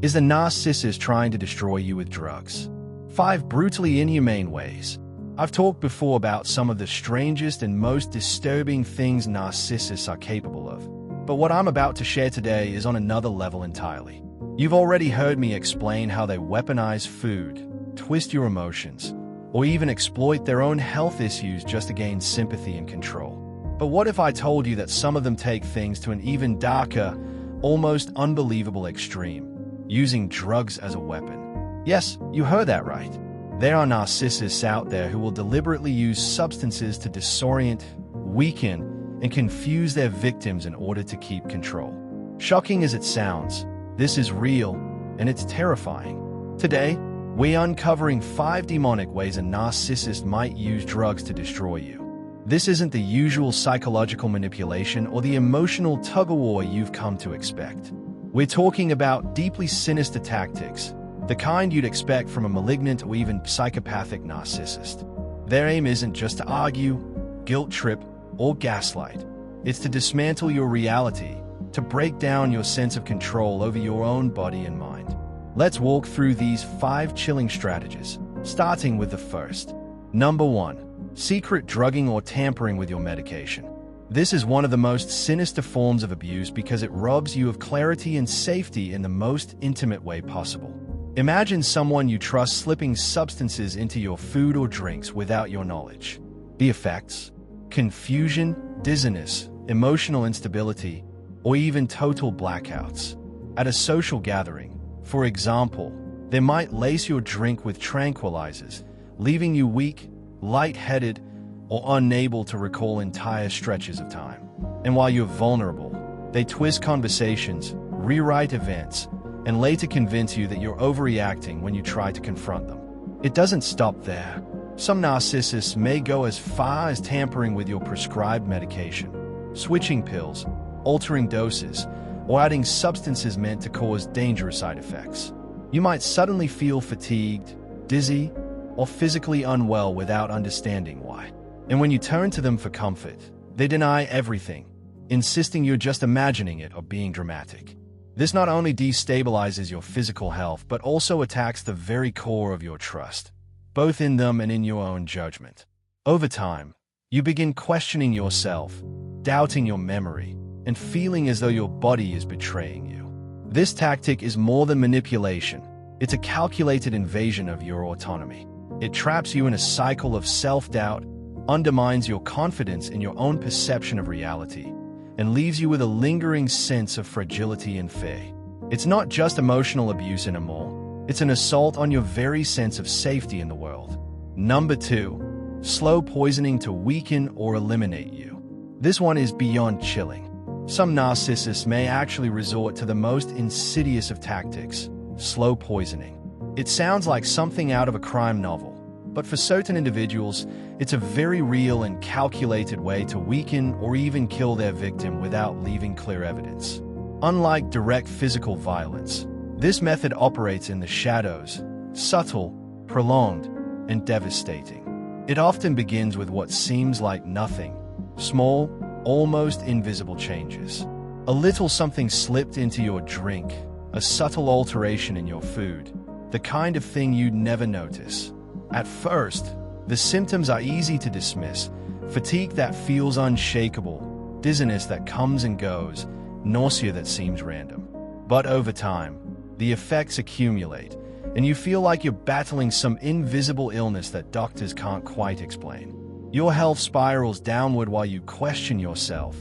Is the narcissist trying to destroy you with drugs? 5 brutally inhumane ways. I've talked before about some of the strangest and most disturbing things narcissists are capable of. But what I'm about to share today is on another level entirely. You've already heard me explain how they weaponize food, twist your emotions, or even exploit their own health issues just to gain sympathy and control. But what if I told you that some of them take things to an even darker, almost unbelievable extreme, using drugs as a weapon? Yes, you heard that right. There are narcissists out there who will deliberately use substances to disorient, weaken, and confuse their victims in order to keep control. Shocking as it sounds, this is real, and it's terrifying. Today, we're uncovering 5 demonic ways a narcissist might use drugs to destroy you. This isn't the usual psychological manipulation or the emotional tug-of-war you've come to expect. We're talking about deeply sinister tactics, the kind you'd expect from a malignant or even psychopathic narcissist. Their aim isn't just to argue, guilt trip, or gaslight. It's to dismantle your reality, to break down your sense of control over your own body and mind. Let's walk through these 5 chilling strategies, starting with the first. Number 1. Secret drugging or tampering with your medication. This is one of the most sinister forms of abuse because it robs you of clarity and safety in the most intimate way possible. Imagine someone you trust slipping substances into your food or drinks without your knowledge. The effects? Confusion, dizziness, emotional instability, or even total blackouts. At a social gathering, for example, they might lace your drink with tranquilizers, leaving you weak, lightheaded, or unable to recall entire stretches of time. And while you're vulnerable, they twist conversations, rewrite events, and later convince you that you're overreacting when you try to confront them. It doesn't stop there. Some narcissists may go as far as tampering with your prescribed medication, switching pills, altering doses, or adding substances meant to cause dangerous side effects. You might suddenly feel fatigued, dizzy, or physically unwell without understanding why. And when you turn to them for comfort, they deny everything, insisting you're just imagining it or being dramatic. This not only destabilizes your physical health, but also attacks the very core of your trust, both in them and in your own judgment. Over time, you begin questioning yourself, doubting your memory, and feeling as though your body is betraying you. This tactic is more than manipulation. It's a calculated invasion of your autonomy. It traps you in a cycle of self-doubt, undermines your confidence in your own perception of reality, and leaves you with a lingering sense of fragility and fear. It's not just emotional abuse anymore. It's an assault on your very sense of safety in the world. Number 2. Slow poisoning to weaken or eliminate you. This one is beyond chilling. Some narcissists may actually resort to the most insidious of tactics, slow poisoning. It sounds like something out of a crime novel, but for certain individuals, it's a very real and calculated way to weaken or even kill their victim without leaving clear evidence. Unlike direct physical violence, this method operates in the shadows, subtle, prolonged, and devastating. It often begins with what seems like nothing, small, almost invisible changes. A little something slipped into your drink, a subtle alteration in your food, the kind of thing you'd never notice. At first, the symptoms are easy to dismiss: fatigue that feels unshakable, dizziness that comes and goes, nausea that seems random. But over time, the effects accumulate, and you feel like you're battling some invisible illness that doctors can't quite explain. Your health spirals downward while you question yourself,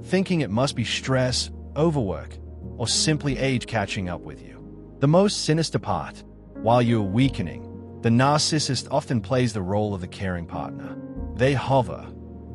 thinking it must be stress, overwork, or simply age catching up with you. The most sinister part, while you're weakening, the narcissist often plays the role of the caring partner. They hover,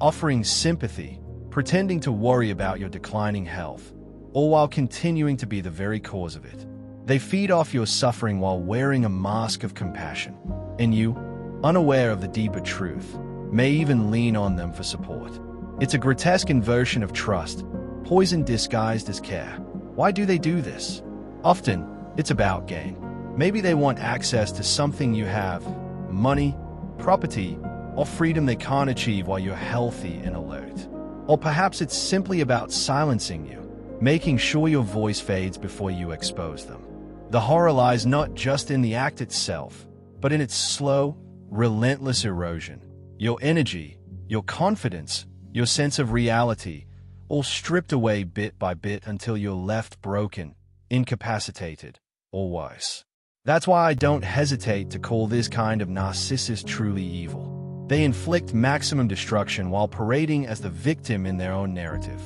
offering sympathy, pretending to worry about your declining health, all while continuing to be the very cause of it. They feed off your suffering while wearing a mask of compassion, and you, unaware of the deeper truth, may even lean on them for support. It's a grotesque inversion of trust, poison disguised as care. Why do they do this? Often, it's about gain. Maybe they want access to something you have, money, property, or freedom they can't achieve while you're healthy and alert. Or perhaps it's simply about silencing you, making sure your voice fades before you expose them. The horror lies not just in the act itself, but in its slow, relentless erosion. Your energy, your confidence, your sense of reality, all stripped away bit by bit until you're left broken, incapacitated, or worse. That's why I don't hesitate to call this kind of narcissist truly evil. They inflict maximum destruction while parading as the victim in their own narrative.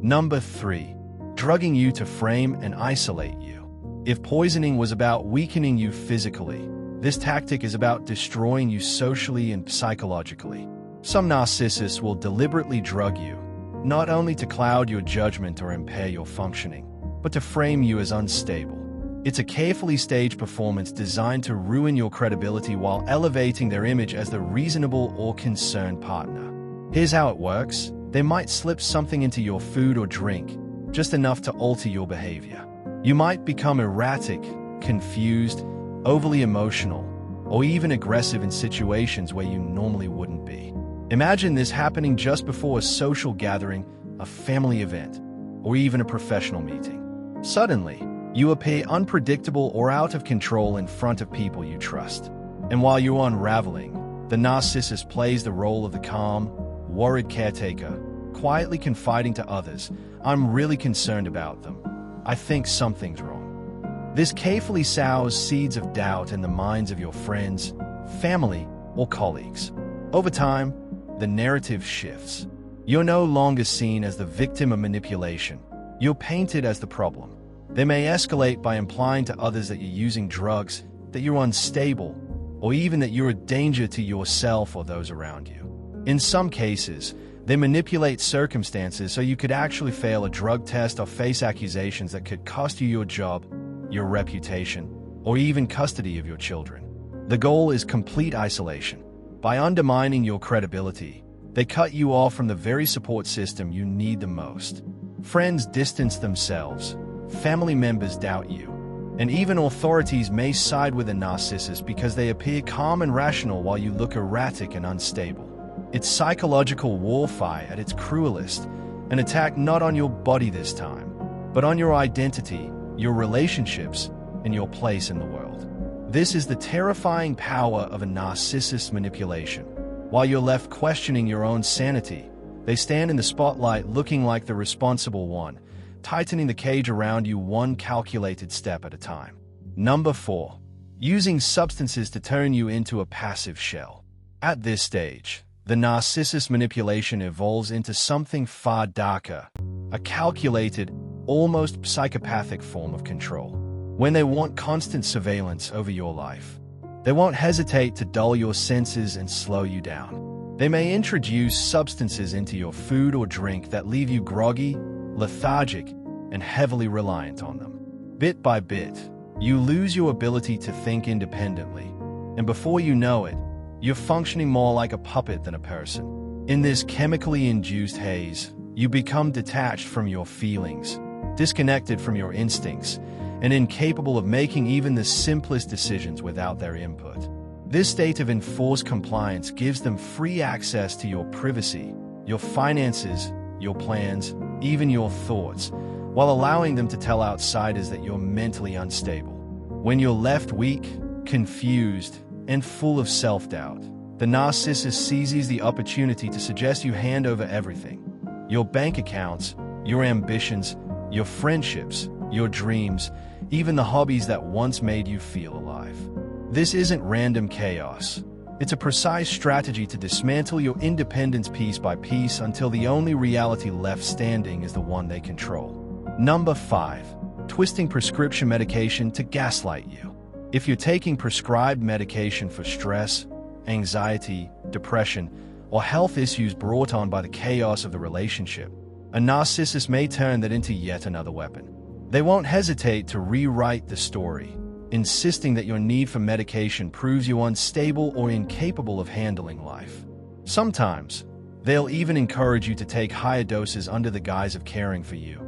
Number 3. Drugging you to frame and isolate you. If poisoning was about weakening you physically, this tactic is about destroying you socially and psychologically. Some narcissists will deliberately drug you, not only to cloud your judgment or impair your functioning, but to frame you as unstable. It's a carefully staged performance designed to ruin your credibility while elevating their image as the reasonable or concerned partner. Here's how it works. They might slip something into your food or drink, just enough to alter your behavior. You might become erratic, confused, overly emotional, or even aggressive in situations where you normally wouldn't be. Imagine this happening just before a social gathering, a family event, or even a professional meeting. Suddenly, you appear unpredictable or out of control in front of people you trust. And while you're unraveling, the narcissist plays the role of the calm, worried caretaker, quietly confiding to others, "I'm really concerned about them. I think something's wrong." This carefully sows seeds of doubt in the minds of your friends, family, or colleagues. Over time, the narrative shifts. You're no longer seen as the victim of manipulation. You're painted as the problem. They may escalate by implying to others that you're using drugs, that you're unstable, or even that you're a danger to yourself or those around you. In some cases, they manipulate circumstances so you could actually fail a drug test or face accusations that could cost you your job, your reputation, or even custody of your children. The goal is complete isolation. By undermining your credibility, they cut you off from the very support system you need the most. Friends distance themselves, family members doubt you, and even authorities may side with a narcissist because they appear calm and rational while you look erratic and unstable. It's psychological warfare at its cruelest, an attack not on your body this time, but on your identity, your relationships, and your place in the world. This is the terrifying power of a narcissist's manipulation. While you're left questioning your own sanity, they stand in the spotlight looking like the responsible one, tightening the cage around you one calculated step at a time. Number 4. Using substances to turn you into a passive shell. At this stage, the narcissist manipulation evolves into something far darker, a calculated, almost psychopathic form of control. When they want constant surveillance over your life, they won't hesitate to dull your senses and slow you down. They may introduce substances into your food or drink that leave you groggy, lethargic, and heavily reliant on them. Bit by bit, you lose your ability to think independently, and before you know it, you're functioning more like a puppet than a person. In this chemically induced haze, you become detached from your feelings, disconnected from your instincts, and incapable of making even the simplest decisions without their input. This state of enforced compliance gives them free access to your privacy, your finances, your plans, even your thoughts, while allowing them to tell outsiders that you're mentally unstable. When you're left weak, confused, and full of self-doubt, the narcissist seizes the opportunity to suggest you hand over everything. Your bank accounts, your ambitions, your friendships, your dreams, even the hobbies that once made you feel alive. This isn't random chaos. It's a precise strategy to dismantle your independence piece by piece until the only reality left standing is the one they control. Number 5. Twisting prescription medication to gaslight you. If you're taking prescribed medication for stress, anxiety, depression, or health issues brought on by the chaos of the relationship, a narcissist may turn that into yet another weapon. They won't hesitate to rewrite the story, insisting that your need for medication proves you unstable or incapable of handling life. Sometimes, they'll even encourage you to take higher doses under the guise of caring for you,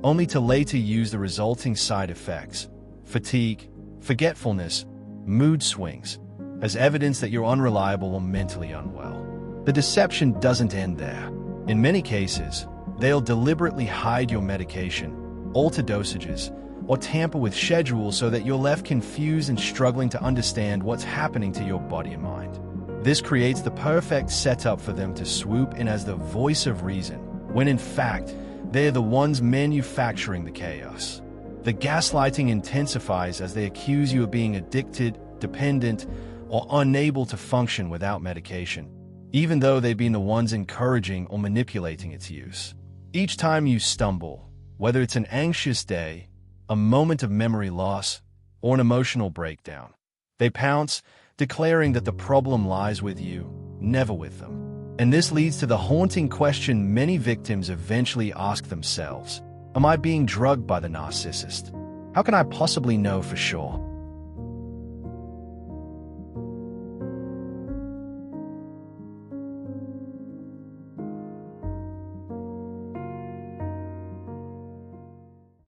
only to later use the resulting side effects, fatigue, forgetfulness, mood swings, as evidence that you're unreliable or mentally unwell. The deception doesn't end there. In many cases, they'll deliberately hide your medication, alter dosages, or tamper with schedules so that you're left confused and struggling to understand what's happening to your body and mind. This creates the perfect setup for them to swoop in as the voice of reason, when in fact, they're the ones manufacturing the chaos. The gaslighting intensifies as they accuse you of being addicted, dependent, or unable to function without medication, even though they've been the ones encouraging or manipulating its use. Each time you stumble, whether it's an anxious day, a moment of memory loss, or an emotional breakdown, they pounce, declaring that the problem lies with you, never with them. And this leads to the haunting question many victims eventually ask themselves: am I being drugged by the narcissist? How can I possibly know for sure?